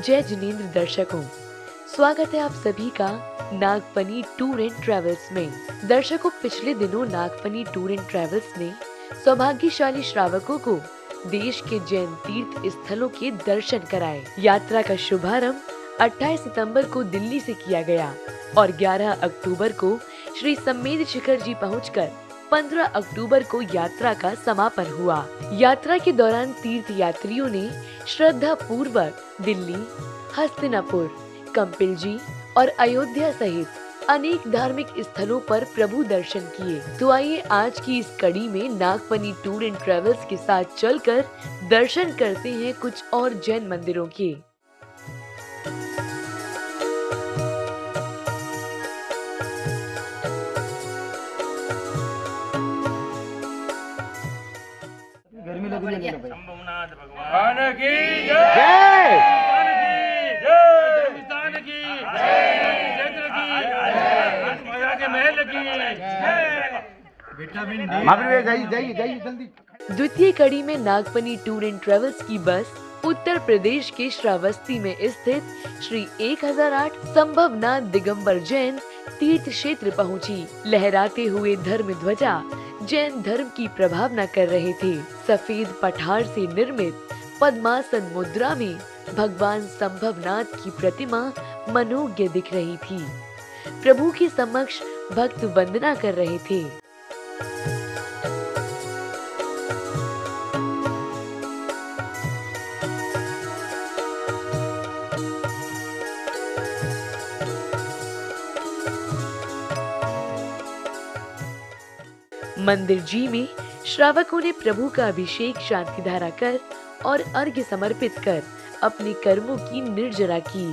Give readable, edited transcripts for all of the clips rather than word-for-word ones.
जय जिनेंद्र दर्शकों, स्वागत है आप सभी का नागफनी टूर एंड ट्रेवल्स में। दर्शकों, पिछले दिनों नागफनी टूर एंड ट्रेवल्स ने सौभाग्यशाली श्रावकों को देश के जैन तीर्थ स्थलों के दर्शन कराए। यात्रा का शुभारंभ 28 सितंबर को दिल्ली से किया गया और 11 अक्टूबर को श्री सम्मेद शिखर जी पहुंचकर 15 अक्टूबर को यात्रा का समापन हुआ। यात्रा के दौरान तीर्थ यात्रियों ने श्रद्धा पूर्वक दिल्ली, हस्तिनापुर, कंपिल जी और अयोध्या सहित अनेक धार्मिक स्थलों पर प्रभु दर्शन किए। तो आइए आज की इस कड़ी में नागफनी टूर एंड ट्रेवल्स के साथ चलकर दर्शन करते हैं कुछ और जैन मंदिरों के। शंभुनाथ भगवान की जय, हिंदुस्तान की जय, क्षेत्र की जय, के महल की जय। द्वितीय कड़ी में नागफनी टूर एंड ट्रेवल्स की बस उत्तर प्रदेश के श्रावस्ती में स्थित श्री 1008 संभवनाथ दिगंबर जैन तीर्थ क्षेत्र पहुंची। लहराते हुए धर्म ध्वजा जैन धर्म की प्रभावना कर रहे थे। सफेद पठार से निर्मित पद्मासन मुद्रा में भगवान संभवनाथ की प्रतिमा मनोज्ञ दिख रही थी। प्रभु के समक्ष भक्त वंदना कर रहे थे। मंदिर जी में श्रावकों ने प्रभु का अभिषेक शांति धारा कर और अर्घ्य समर्पित कर अपने कर्मों की निर्जरा की।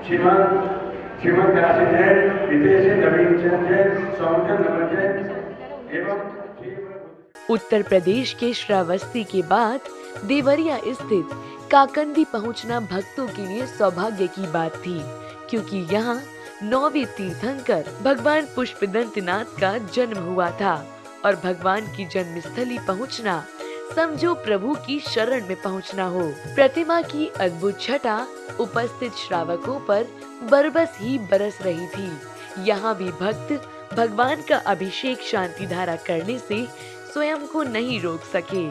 श्रीमान उत्तर प्रदेश के श्रावस्ती के बाद देवरिया स्थित काकंदी पहुंचना भक्तों के लिए सौभाग्य की बात थी, क्योंकि यहाँ 9वें तीर्थंकर भगवान पुष्पदंतनाथ का जन्म हुआ था और भगवान की जन्मस्थली पहुंचना समझो प्रभु की शरण में पहुंचना हो। प्रतिमा की अद्भुत छटा उपस्थित श्रावकों पर बरबस ही बरस रही थी। यहाँ भी भक्त भगवान का अभिषेक शांति धारा करने से स्वयं को नहीं रोक सके।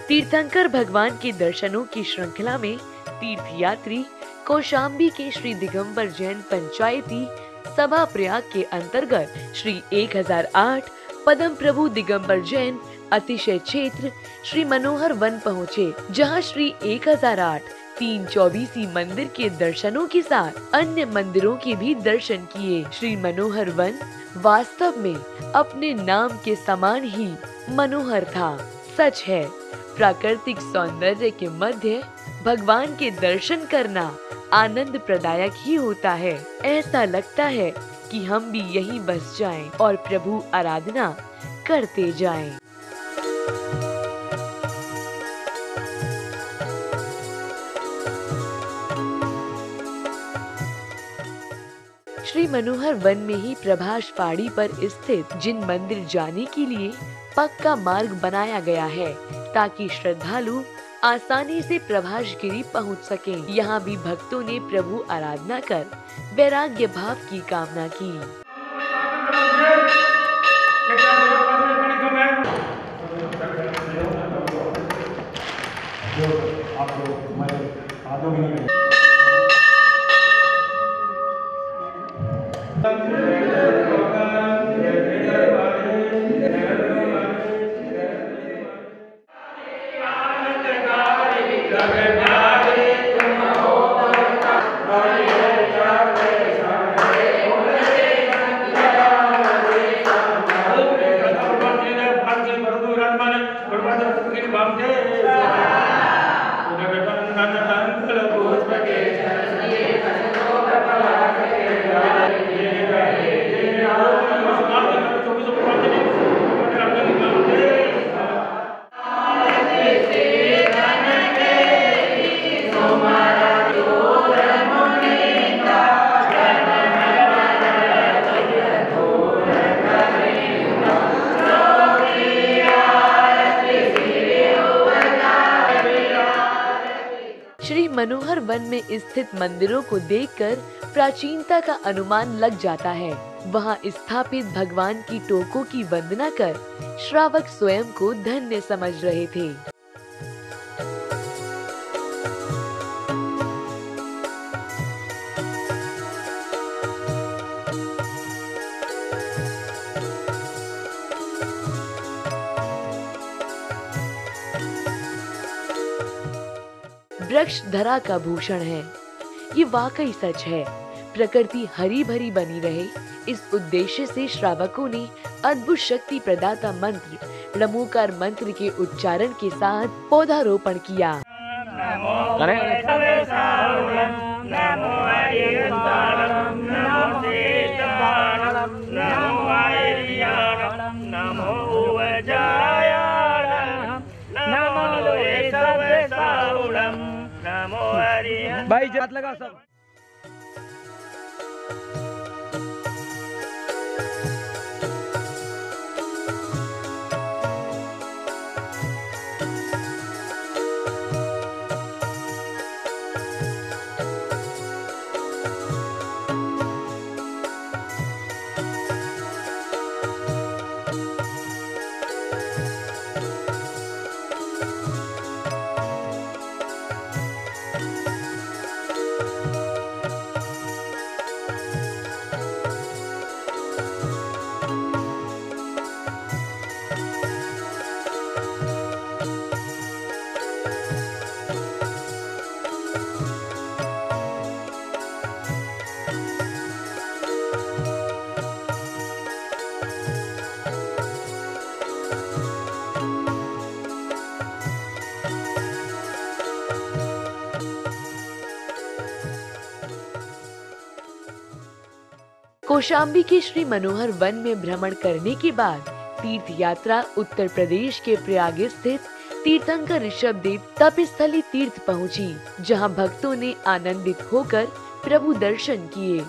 तीर्थंकर भगवान के दर्शनों की श्रृंखला में तीर्थयात्री कौशाम्बी के श्री दिगंबर जैन पंचायती सभा प्रयाग के अंतर्गत श्री 1008 पदम प्रभु दिगंबर जैन अतिशय क्षेत्र श्री मनोहर वन पहुँचे, जहाँ श्री 1008 तीन चौबीसी मंदिर के दर्शनों के साथ अन्य मंदिरों के भी दर्शन किए। श्री मनोहर वन वास्तव में अपने नाम के समान ही मनोहर था। सच है, प्राकृतिक सौंदर्य के मध्य भगवान के दर्शन करना आनंद प्रदायक ही होता है। ऐसा लगता है कि हम भी यहीं बस जाएं और प्रभु आराधना करते जाएं। श्री मनोहर वन में ही प्रभास पहाड़ी पर स्थित जिन मंदिर जाने के लिए पक्का मार्ग बनाया गया है ताकि श्रद्धालु आसानी से प्रभास गिरी पहुँच सकें। यहाँ भी भक्तों ने प्रभु आराधना कर वैराग्य भाव की कामना की। श्री मनोहर वन में स्थित मंदिरों को देखकर प्राचीनता का अनुमान लग जाता है। वहां स्थापित भगवान की टोकों की वंदना कर श्रावक स्वयं को धन्य समझ रहे थे। वृक्ष धरा का भूषण है, ये वाकई सच है। प्रकृति हरी भरी बनी रहे, इस उद्देश्य से श्रावकों ने अद्भुत शक्ति प्रदाता मंत्र रमोकार मंत्र के उच्चारण के साथ पौधारोपण किया। भाई हाथ लगा सब। कौशाम्बी के श्री मनोहर वन में भ्रमण करने के बाद तीर्थ यात्रा उत्तर प्रदेश के प्रयाग स्थित तीर्थंकर ऋषभदेव तपस्थली तीर्थ पहुंची, जहां भक्तों ने आनंदित होकर प्रभु दर्शन किए।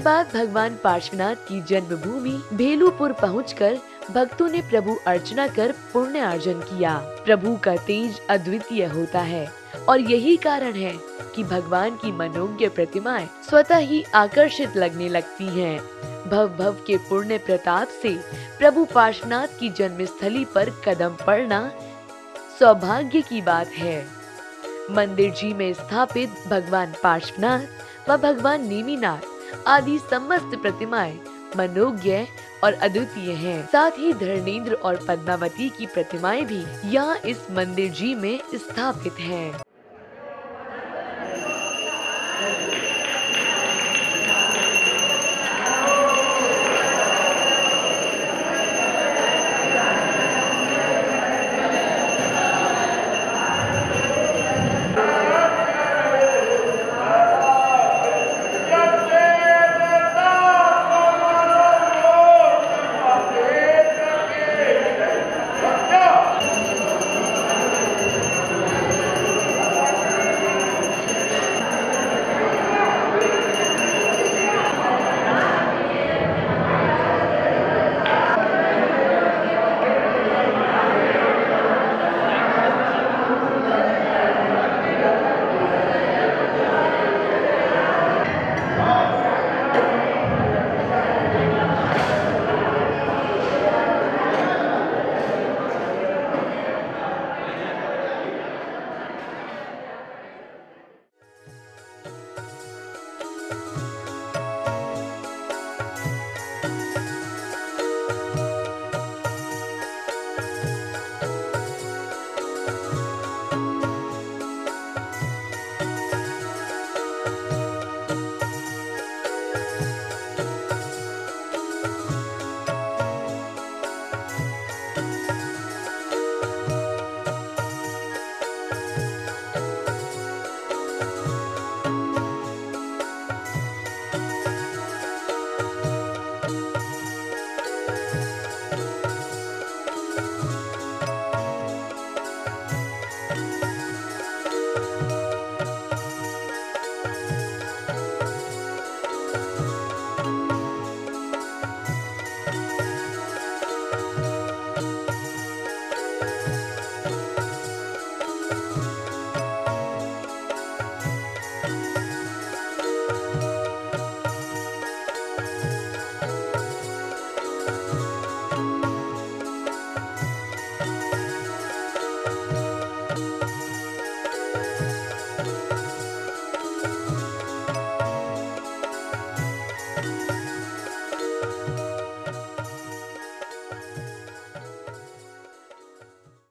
बाद भगवान पार्श्वनाथ की जन्मभूमि भेलूपुर पहुंचकर भक्तों ने प्रभु अर्चना कर पुण्य अर्जन किया। प्रभु का तेज अद्वितीय होता है और यही कारण है कि भगवान की मनोज्ञ प्रतिमाएं स्वतः ही आकर्षित लगने लगती हैं। भव भव के पुण्य प्रताप से प्रभु पार्श्वनाथ की जन्मस्थली पर कदम पड़ना सौभाग्य की बात है। मंदिर जी में स्थापित भगवान पार्श्वनाथ व भगवान नेमिनाथ आदि समस्त प्रतिमाएं मनोज्ञ और अद्वितीय हैं। साथ ही धर्मेंद्र और पद्मावती की प्रतिमाएं भी यहाँ इस मंदिर जी में स्थापित हैं।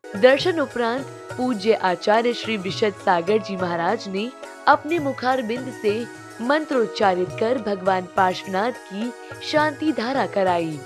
दर्शन उपरांत पूज्य आचार्य श्री विशद सागर जी महाराज ने अपने मुखारबिंद से मंत्रोच्चारित कर भगवान पार्श्वनाथ की शांति धारा कराई।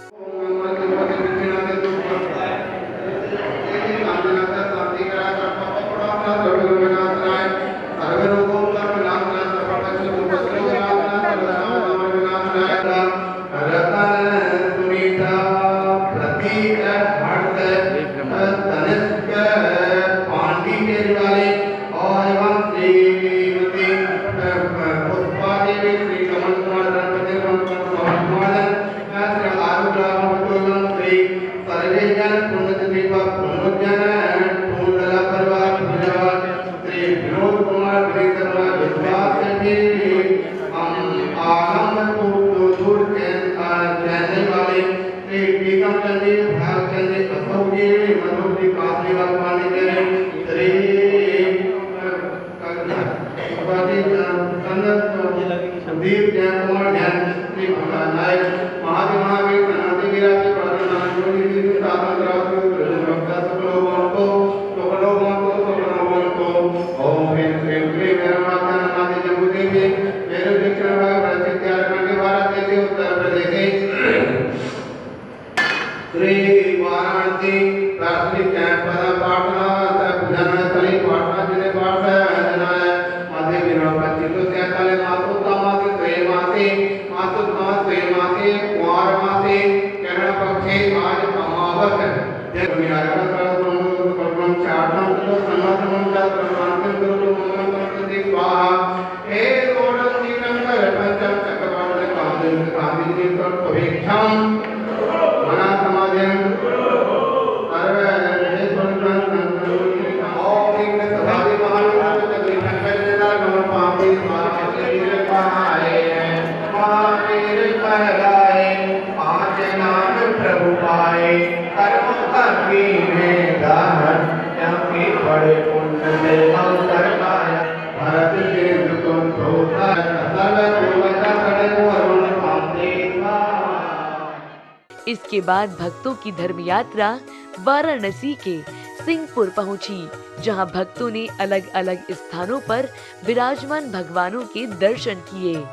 इसके बाद भक्तों की धर्म यात्रा वाराणसी के सिंहपुर पहुंची, जहां भक्तों ने अलग अलग स्थानों पर विराजमान भगवानों के दर्शन किए।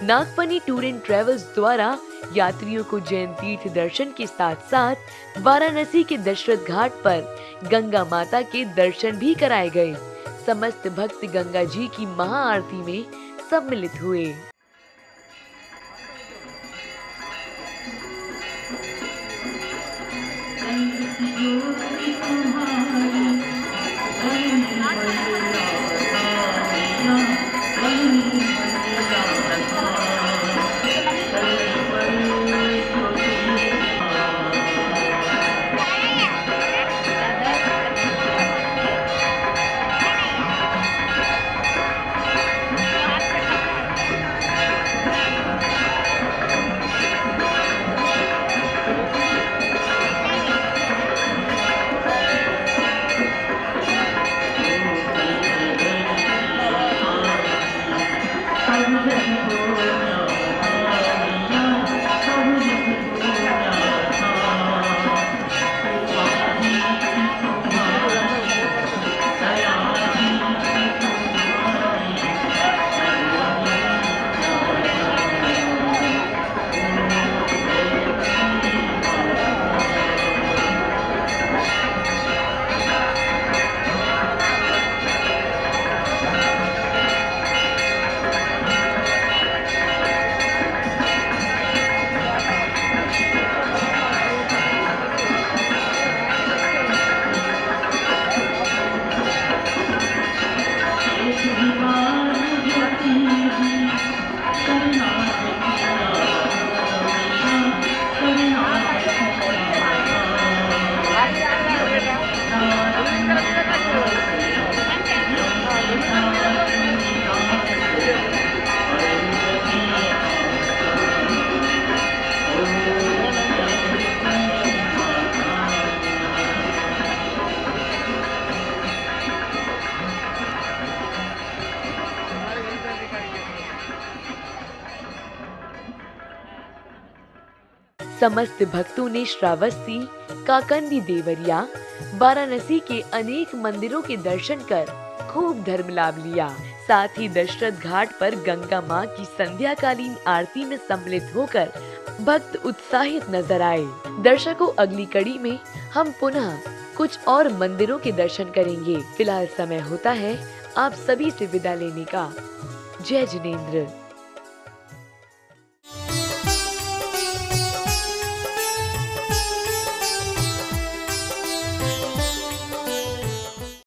नागफनी टूर एंड ट्रेवल्स द्वारा यात्रियों को जैन तीर्थ दर्शन के साथ साथ वाराणसी के दशरथ घाट पर गंगा माता के दर्शन भी कराए गए। समस्त भक्त गंगा जी की महाआरती में सम्मिलित हुए। समस्त भक्तों ने श्रावस्ती, काकंदी देवरिया, वाराणसी के अनेक मंदिरों के दर्शन कर खूब धर्म लाभ लिया। साथ ही दशरथ घाट पर गंगा मां की संध्याकालीन आरती में सम्मिलित होकर भक्त उत्साहित नजर आए। दर्शकों, अगली कड़ी में हम पुनः कुछ और मंदिरों के दर्शन करेंगे। फिलहाल समय होता है आप सभी से विदा लेने का। जय जिनेंद्र।